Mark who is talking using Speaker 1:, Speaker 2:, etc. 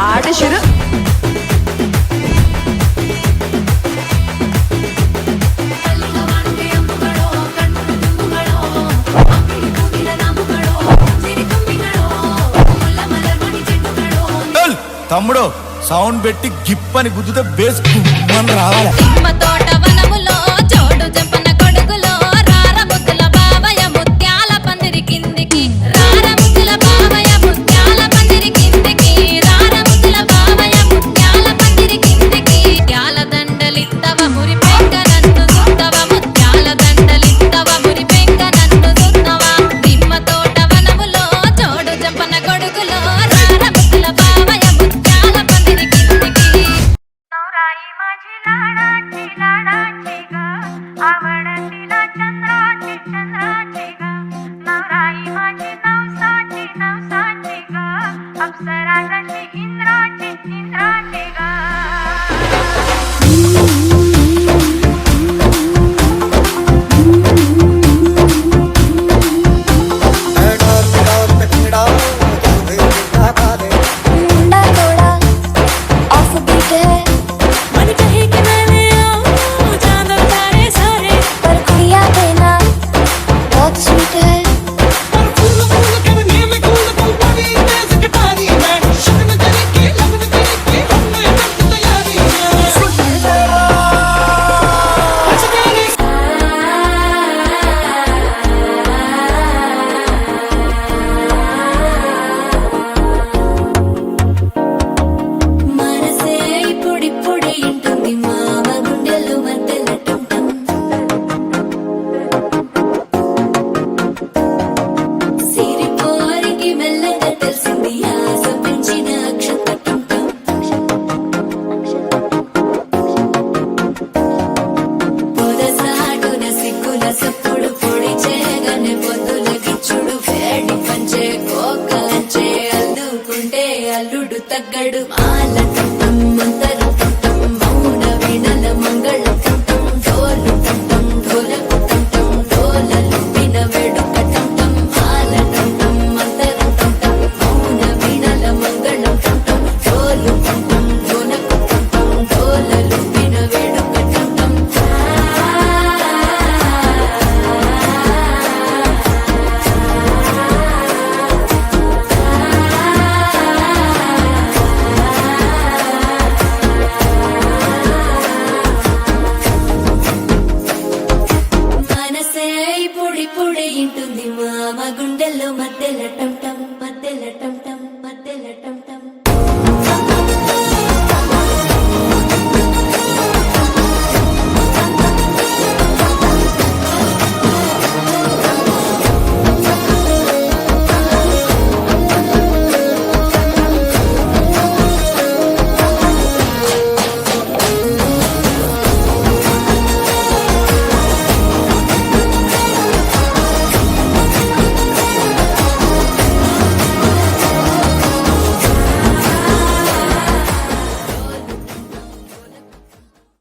Speaker 1: ఆట షురు.
Speaker 2: తమ్ముడు సౌండ్ పెట్టి గిప్పని గుద్దుతో బేస్ రావాలి.
Speaker 3: అల్లుడు తగ్గడు మాల కట్టం మంతర కట్టం మౌన వినల మంగళ కట్టం డోలు కట్టం ఢోలకు కట్టం డోలలు విన వేడుక కట్టం మాల కట్టం మంతర కట్టం మౌన వినల మంగళ కట్టం డోలు కట్టం ఢోలకు కట్టం డోలలు విన వేడుక కట్టం. పొడి పొడి ఇంటుంది మామ గుండెల్లో మధ్యలో టం టం.